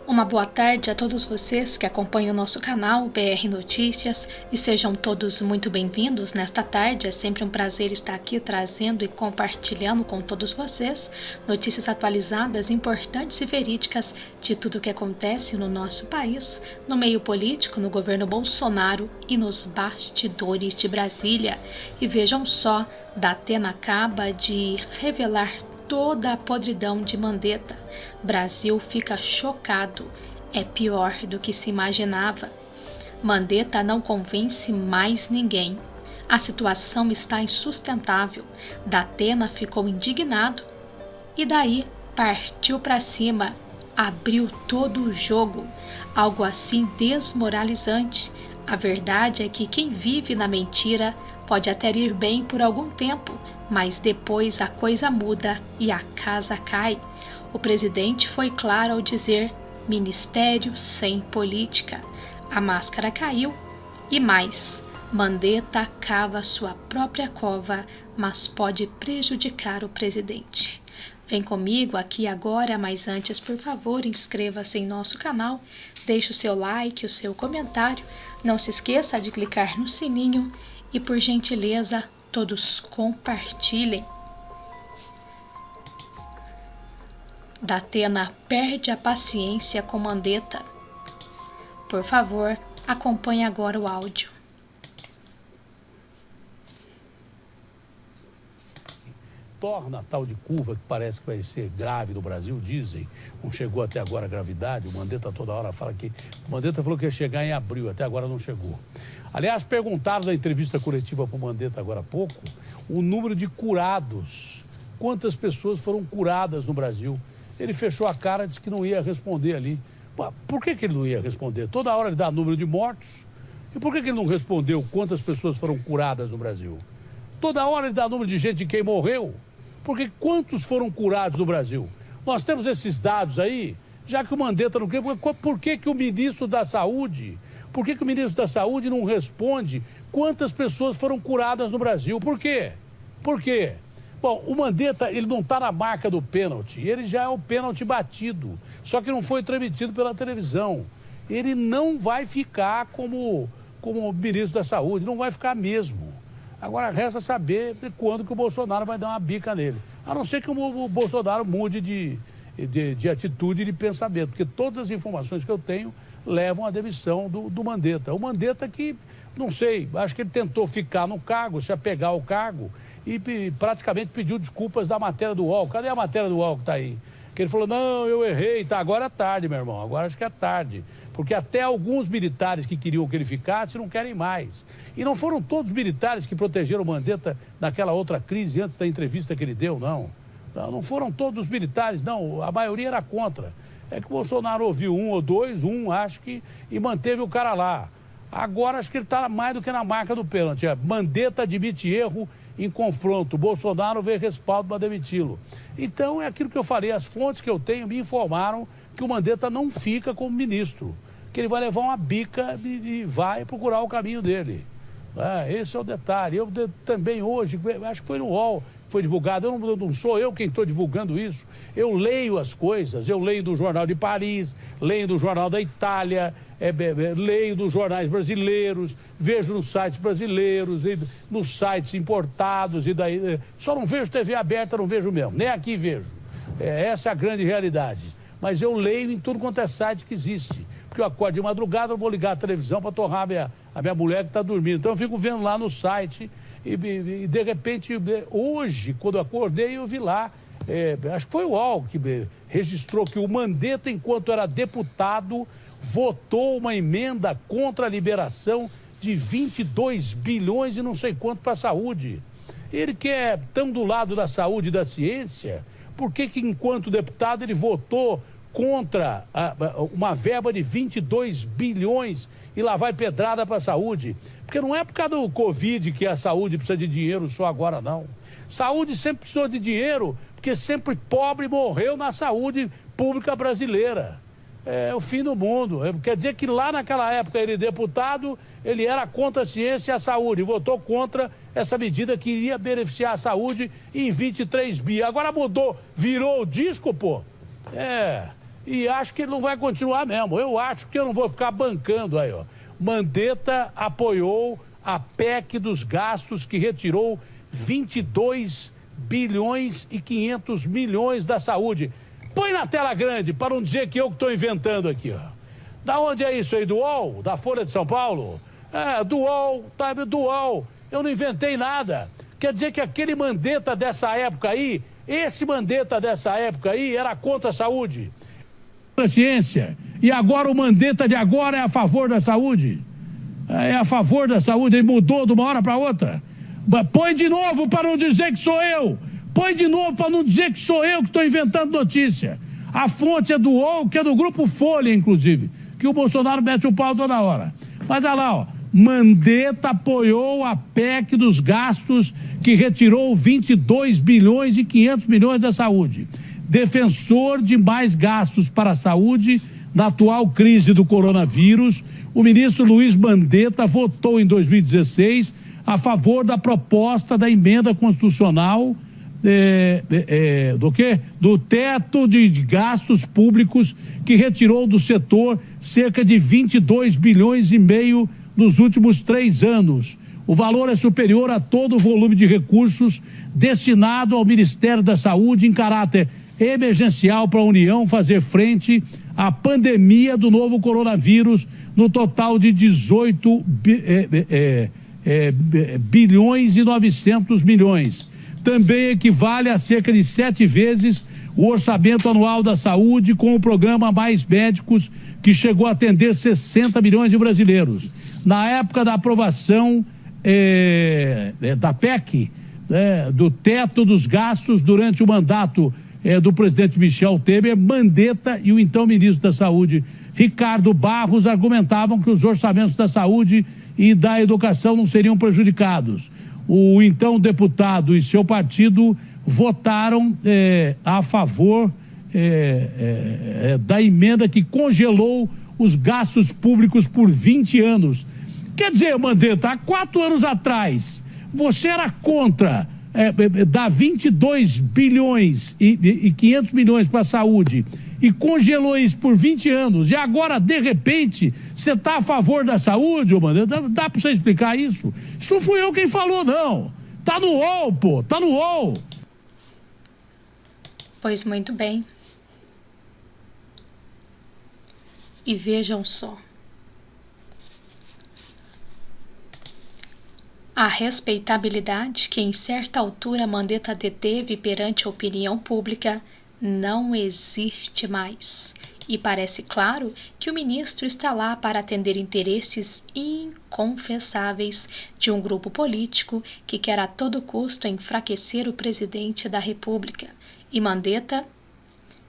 Uma boa tarde a todos vocês que acompanham o nosso canal BR Notícias e sejam todos muito bem-vindos nesta tarde. É sempre um prazer estar aqui trazendo e compartilhando com todos vocês notícias atualizadas, importantes e verídicas de tudo o que acontece no nosso país, no meio político, no governo Bolsonaro e nos bastidores de Brasília. E vejam só, Datena acaba de revelar toda a podridão de Mandetta. Brasil fica chocado. É pior do que se imaginava. Mandetta não convence mais ninguém. A situação está insustentável. Datena ficou indignado e daí partiu para cima. Abriu todo o jogo. Algo assim desmoralizante. A verdade é que quem vive na mentira pode até ir bem por algum tempo, mas depois a coisa muda e a casa cai. O presidente foi claro ao dizer: ministério sem política. A máscara caiu e mais, Mandetta cava sua própria cova, mas pode prejudicar o presidente. Vem comigo aqui agora, mas antes, por favor, inscreva-se em nosso canal, deixe o seu like, o seu comentário, não se esqueça de clicar no sininho e, por gentileza, todos compartilhem. Datena perde a paciência com Mandetta. Por favor, acompanhe agora o áudio. Torna a tal de curva que parece que vai ser grave no Brasil, dizem. Não chegou até agora a gravidade. O Mandetta toda hora fala que... O Mandetta falou que ia chegar em abril, até agora não chegou. Aliás, perguntaram na entrevista coletiva para o Mandetta agora há pouco o número de curados. Quantas pessoas foram curadas no Brasil? Ele fechou a cara e disse que não ia responder ali. Por que ele não ia responder? Toda hora ele dá número de mortos. E por que ele não respondeu quantas pessoas foram curadas no Brasil? Toda hora ele dá número de gente de quem morreu. Porque quantos foram curados no Brasil? Nós temos esses dados aí, já que o Mandetta não quer. Por que o ministro da Saúde... Por que o ministro da Saúde não responde quantas pessoas foram curadas no Brasil? Por quê? Por quê? Bom, o Mandetta, ele não está na marca do pênalti. Ele já é o pênalti batido. Só que não foi transmitido pela televisão. Ele não vai ficar como ministro da Saúde. Não vai ficar mesmo. Agora, resta saber quando que o Bolsonaro vai dar uma bica nele. A não ser que o Bolsonaro mude de atitude e de pensamento. Porque todas as informações que eu tenho levam à demissão do Mandetta. O Mandetta que, não sei, acho que ele tentou ficar no cargo, se apegar ao cargo e praticamente pediu desculpas da matéria do UOL. Cadê a matéria do UOL que está aí? Que ele falou, não, eu errei, tá, agora é tarde, meu irmão, agora acho que é tarde. Porque até alguns militares que queriam que ele ficasse não querem mais. E não foram todos os militares que protegeram o Mandetta naquela outra crise antes da entrevista que ele deu, não. Não foram todos os militares, não, a maioria era contra. É que o Bolsonaro ouviu um ou dois, acho que, e manteve o cara lá. Agora acho que ele está mais do que na marca do pênalti. Mandetta admite erro em confronto. Bolsonaro vê respaldo para demiti-lo. Então é aquilo que eu falei. As fontes que eu tenho me informaram que o Mandetta não fica como ministro. Que ele vai levar uma bica e vai procurar o caminho dele. Esse é o detalhe. Eu também hoje, acho que foi no UOL, foi divulgado, não sou eu quem estou divulgando isso. Eu leio as coisas, eu leio do Jornal de Paris, leio do Jornal da Itália, leio dos jornais brasileiros, vejo nos sites brasileiros, nos sites importados, e daí só não vejo TV aberta, não vejo mesmo, nem aqui vejo. Essa é a grande realidade. Mas eu leio em tudo quanto é site que existe. Porque eu acordo de madrugada, eu vou ligar a televisão para torrar a minha mulher que está dormindo. Então eu fico vendo lá no site e de repente, hoje, quando eu acordei, eu vi lá, acho que foi o UOL que registrou que o Mandetta, enquanto era deputado, votou uma emenda contra a liberação de 22 bilhões e não sei quanto para a saúde. Ele que é tão do lado da saúde e da ciência, por que enquanto deputado ele votou contra uma verba de 22 bilhões e lá vai pedrada para a saúde? Porque não é por causa do Covid que a saúde precisa de dinheiro só agora, não. Saúde sempre precisou de dinheiro, porque sempre pobre morreu na saúde pública brasileira. É o fim do mundo. Quer dizer que lá naquela época ele deputado, ele era contra a ciência e a saúde, votou contra essa medida que iria beneficiar a saúde em 23 bi. Agora mudou, virou o disco, pô. e acho que ele não vai continuar mesmo. Eu acho que eu não vou ficar bancando aí, ó. Mandetta apoiou a PEC dos gastos que retirou 22 bilhões e 500 milhões da saúde. Põe na tela grande, para não dizer que eu que estou inventando aqui, ó. Da onde é isso aí? Do UOL? Da Folha de São Paulo? É, do UOL, tá? Do UOL. Eu não inventei nada. Quer dizer que aquele Mandetta dessa época aí, esse Mandetta dessa época aí era contra a saúde. A ciência. E agora o Mandetta de agora é a favor da saúde. É a favor da saúde, ele mudou de uma hora para outra. Põe de novo para não dizer que sou eu. Põe de novo para não dizer que sou eu que estou inventando notícia. A fonte é do UOL, que é do Grupo Folha, inclusive, que o Bolsonaro mete o pau toda hora. Mas olha lá, ó, Mandetta apoiou a PEC dos gastos que retirou 22 bilhões e 500 milhões da saúde. Defensor de mais gastos para a saúde na atual crise do coronavírus, o ministro Luiz Mandetta votou em 2016 a favor da proposta da emenda constitucional do teto de gastos públicos que retirou do setor cerca de 22 bilhões e meio nos últimos 3 anos. O valor é superior a todo o volume de recursos destinado ao Ministério da Saúde em caráter emergencial para a União fazer frente à pandemia do novo coronavírus, no total de 18 bilhões e 900 milhões. Também equivale a cerca de 7 vezes o orçamento anual da saúde com o programa Mais Médicos, que chegou a atender 60 milhões de brasileiros. Na época da aprovação da PEC, do teto dos gastos durante o mandato do presidente Michel Temer, Mandetta e o então ministro da Saúde, Ricardo Barros, argumentavam que os orçamentos da saúde e da educação não seriam prejudicados. O então deputado e seu partido votaram a favor da emenda que congelou os gastos públicos por 20 anos. Quer dizer, Mandetta, há 4 anos atrás, você era contra dar 22 bilhões e 500 milhões para a saúde e congelou isso por 20 anos, e agora, de repente, você está a favor da saúde, Mandetta? Dá para você explicar isso? Isso não fui eu quem falou, não. Tá no UOL, pô, tá no UOL. Pois muito bem. E vejam só. A respeitabilidade que em certa altura Mandetta deteve perante a opinião pública não existe mais. E parece claro que o ministro está lá para atender interesses inconfessáveis de um grupo político que quer a todo custo enfraquecer o presidente da República. E Mandetta,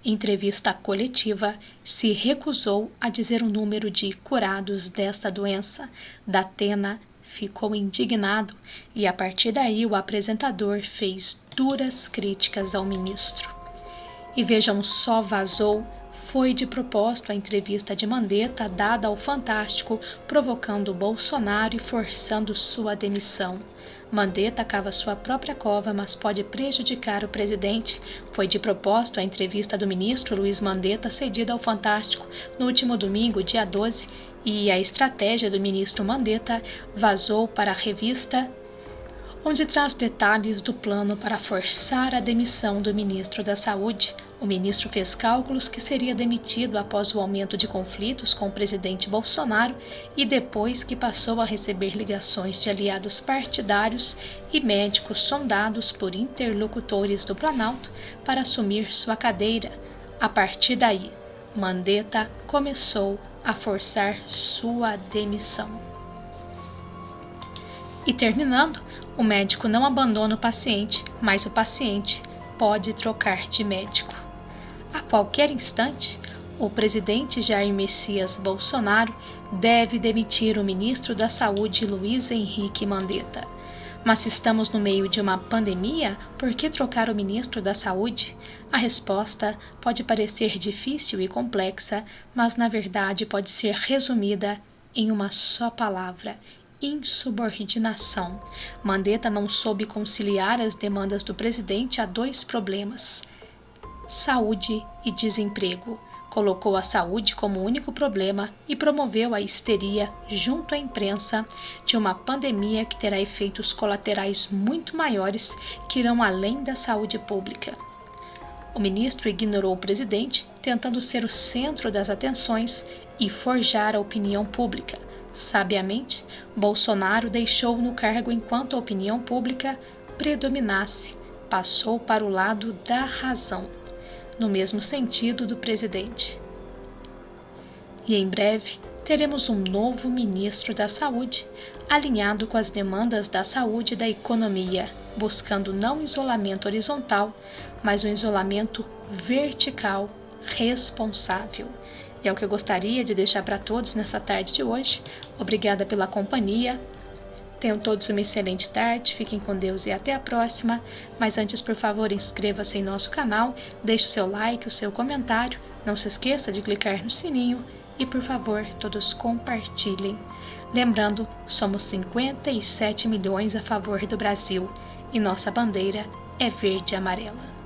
em entrevista coletiva, se recusou a dizer o número de curados desta doença. Datena ficou indignado e, a partir daí, o apresentador fez duras críticas ao ministro. E vejam só, vazou. Foi de propósito a entrevista de Mandetta dada ao Fantástico, provocando Bolsonaro e forçando sua demissão. Mandetta cava sua própria cova, mas pode prejudicar o presidente. Foi de propósito a entrevista do ministro Luiz Mandetta cedida ao Fantástico no último domingo, dia 12, e a estratégia do ministro Mandetta vazou para a revista, onde traz detalhes do plano para forçar a demissão do ministro da Saúde. O ministro fez cálculos que seria demitido após o aumento de conflitos com o presidente Bolsonaro e depois que passou a receber ligações de aliados partidários e médicos sondados por interlocutores do Planalto para assumir sua cadeira. A partir daí, Mandetta começou a forçar sua demissão. E terminando, o médico não abandona o paciente, mas o paciente pode trocar de médico. A qualquer instante, o presidente Jair Messias Bolsonaro deve demitir o ministro da Saúde Luiz Henrique Mandetta. Mas se estamos no meio de uma pandemia, por que trocar o ministro da Saúde? A resposta pode parecer difícil e complexa, mas na verdade pode ser resumida em uma só palavra: insubordinação. Mandetta não soube conciliar as demandas do presidente a 2 problemas: saúde e desemprego. colocou a saúde como único problema e promoveu a histeria junto à imprensa de uma pandemia que terá efeitos colaterais muito maiores que irão além da saúde pública. O ministro ignorou o presidente, tentando ser o centro das atenções e forjar a opinião pública. Sabiamente, Bolsonaro deixou no cargo enquanto a opinião pública predominasse, passou para o lado da razão, no mesmo sentido do presidente. E em breve teremos um novo ministro da Saúde, alinhado com as demandas da saúde e da economia, buscando não isolamento horizontal, mas um isolamento vertical, responsável. E é o que eu gostaria de deixar para todos nessa tarde de hoje. Obrigada pela companhia. Tenham todos uma excelente tarde, fiquem com Deus e até a próxima. Mas antes, por favor, inscreva-se em nosso canal, deixe o seu like, o seu comentário. Não se esqueça de clicar no sininho e, por favor, todos compartilhem. Lembrando, somos 57 milhões a favor do Brasil e nossa bandeira é verde e amarela.